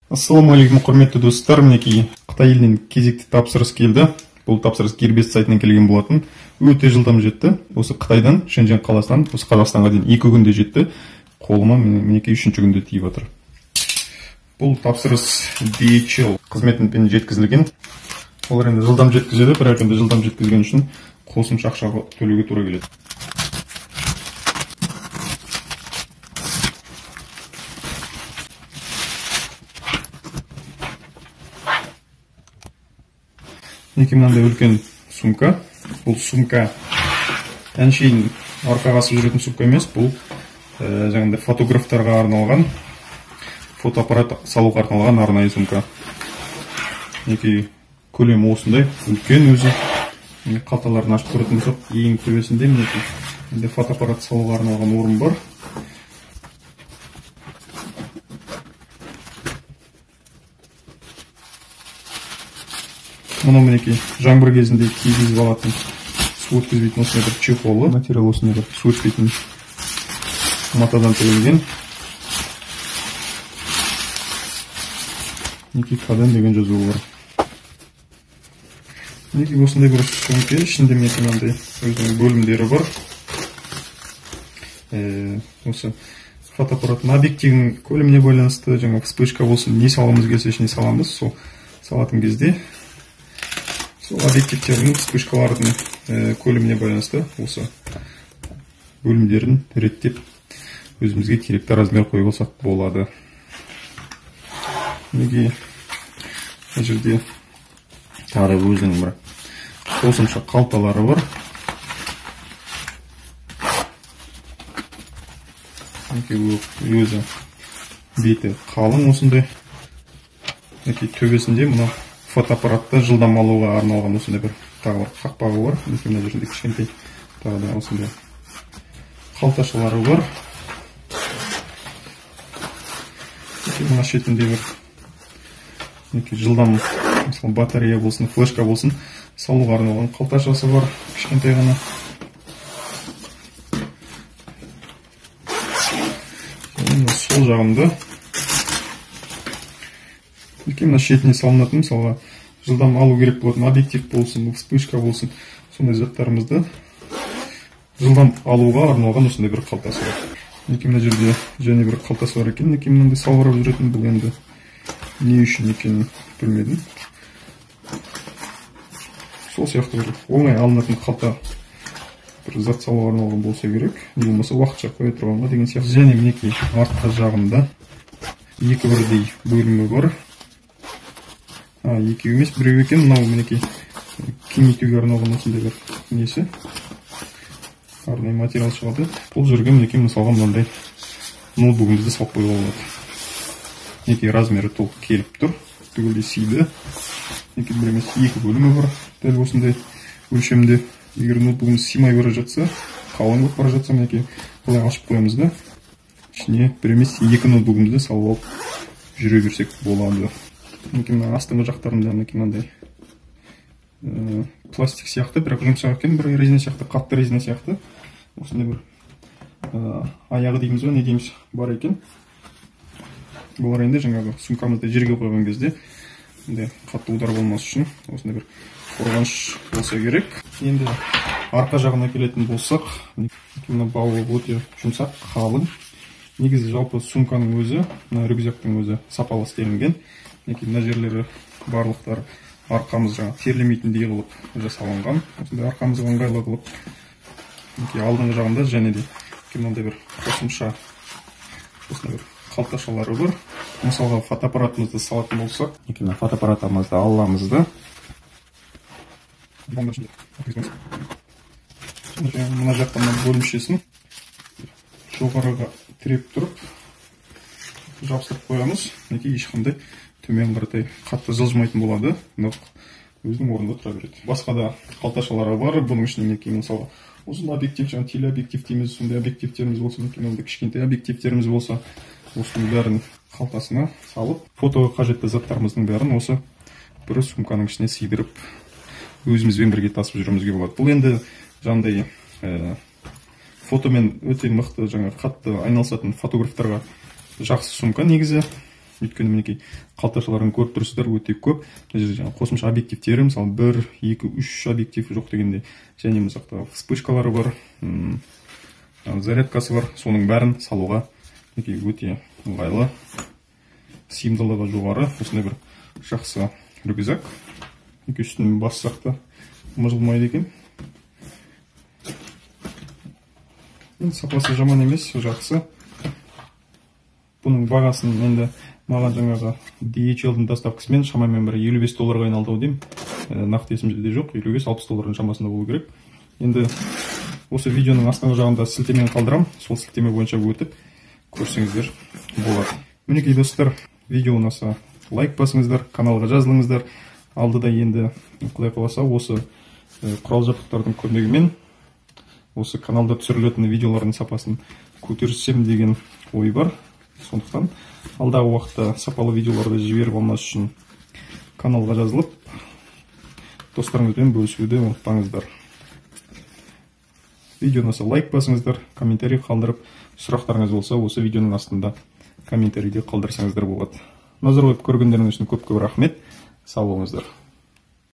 Ассалаумағалейкум, құрметті достар. Мінекей Қытай елінен кезекті тапсырыс келді. Бұл тапсырыс Gearbest сайтынан келген болатын. Өте жылдам жетті. Осы Қытайдан, Шэньчжэнь қаласынан, осы Қазақстанға дейін 2 күнде жетті. Қолыма мінекей 3-ші күнде тиіп отыр. Бұл тапсырыс DHL қызметімен жеткізілген. Олар енді жылдам жеткізеді, бірақ енді жылдам жеткізген үшін қосымша ақша төлеуге тура келеді. Мінекей мынандай үлкен сумка. Бұл сумка әншейін арқаға асып жүретін сумка емес, бұл жаңағыдай фотографтарға арналған, фотоаппарат салуға арналған арнайы сумка. Мінекей көлемі осындай үлкен өзі. Қалталарын ашып көретін болсақ, ең төбесінде мінекей фотоаппарат салуға арналған орын бар. Мұны мінекей жаңбыр кезінде кигізіп алатын, су өткізбейтін осындай бір чехолы. Материал осындай бір су өтпейтін матадан тігілген. Мінекей Каден деген жазуы бар. Мінекей осындай бір сөмке, ішінде мінекей мынандай өзінің бөлімдері бар. Осы фотоаппараттың объективінің көлеміне байланысты, жаңа вспышка болсын, не саламыз келсе ішіне саламыз. Сол салатын кезде сол объективтердің вспышкалардың көлеміне байланысты осы бөлімдерін реттеп өзімізге керекті размер қойып алсақ болады. Мінекей бұл жерде тағы өзінің бір қосымша қалталары бар. Мінекей өзі беті қалың осындай. Мінекей төбесінде мына фотоаппаратты жылдам алуға арналған осындай бір тағы бір қақпағы бар. Мына жерінде кішкентай тағы да осындай қалташалары бар. Мына шетінде бір жылдам батарея болсын, флешка болсын салуға арналған қалташасы бар, кішкентай ғана. Сол жағында мына шетіне салынатын, мысалға жылдам алу керек болатын объектив болсын, вспышка болсын, сондай заттарымызды жылдам алуға арналған осындай бір қалтасы бар. Мына жерде және бір қалтасы бар екен. Мынандай салбырап жүретін, бұл енді не үшін екенін білмедім. Сол сияқты бір оңай алынатын қалта бір зат салуға арналған болса керек, не болмаса уақытша қоя тұрғанға деген сияқты. Және мінекей артқа жағында екі бірдей бөлімі бар. Екеу емес, біреу екен. Мынау мінекей кеңейтуге арналған осындай бір несі. Арнайы материал шығады. Бұл жерге мінекей мысалға мынандай ноутбугымызды салып қоюға болады. Мінекей размері толық келіп тұр. Түгелдей сыйды. Мінекей бір емес, екі бөлімі бар. Дәл осындай өлшемде. Егер ноутбугымыз сыймай бара жатса, қалың болып бара жатса, мінекей былай ашып қоямыз да, ішіне бір емес, екі ноутбугымызды салып алып жүре берсек болады. Мына астыңғы жақтарында мынандай пластик сияқты, бірақ жұмсақ екен, бір резина сияқты, қатты резина сияқты. Осындай бір аяғы дейміз ба, не дейміз, бар екен. Бұлар енді жаңағы сумкамызды жерге қойған кезде қатты удар болмас үшін осындай бір қорғаныш болса керек. Енді арқа жағына келетін болсақ, мына бауы өте жұмсақ, қалың. Негізі жалпы сумканың өзі, рюкзактың өзі сапалы істелінген. Мына жерлері барлықтары арқамыз жаңа терлемейтіндей қылып жасалынған. Осындай арқамызға ыңғайлы қылып. Алдыңғы жағында және де мынандай бір қосымша осындай бір қалташалары бар. Мысалға фотоаппаратымызды салатын болсақ, фотоаппаратымызды аламыз да. Мына жақтан бөлімшесін жоғарыға тіреп тұрып жабыстырып қоямыз. Ешқандай төмен қаратай қатты жылжымайтын болады. Өзінің орнында тұра береді. Басқа да қалташалары бар. Бұның ішінде мысалға ұзын объектив, жаңа телеобъектив дейміз, сондай объективтеріміз болса, кішкентай объективтеріміз болса, осының бәрін қалтасына салып, фотоға қажетті заттарымыздың бәрін осы бір сумканың ішіне сыйдырып, өзімізбен бірге тасып жүруімізге болады. Бұл енді жаңағыдай фотомен өте мықты, жаңа қатты айналысатын фотографтарға жақсы сумка негізі. Өйткені мінекей қалташаларын көріп тұрсыздар, өте көп. Мына жерде жаңағы қосымша объективтері, мысалы 1, 2, 3 объектив жоқ дегенде, және мына жақта вспышкалары бар, зарядкасы бар. Соның бәрін салуға мінекей өте ыңғайлы, сыйымдылығы жоғары. Осындай бір жақсы рюкзак. Үстін бассақ та мыжылмайды екен. Сапасы жаман емес, жақсы. Бұның бағасын енді маған жаңағы DHL-дің доставкасымен шамамен бір $55 айналды ау деймін. Нақты есімде жоқ, $55-60 шамасында болу керек. Енді осы видеоның астыңғы жағында сілтемені қалдырам, сол сілтеме бойынша өтіп көрсеңіздер болады. Мінекей достар, видео ұнаса лайк басыңыздар, каналға жазылыңыздар. Алдыда енді Құдай қаласа осы құрал-жабдықтардың көмегімен осы каналда түсірілетін видеолардың сапасын көтерсем деген ой бар. Сондықтан алдағы уақытта сапалы видеоларды жіберіп алмас үшін каналға жазылып, достарыңызбен бөлісуді ұмытпаңыздар. Видео ұнаса лайк басыңыздар, комментарий қалдырып, сұрақтарыңыз болса осы видеоның астында комментарийде қалдырсаңыздар болады. Назар қойып көргендеріңіз үшін көп-көп рахмет. Сау болыңыздар.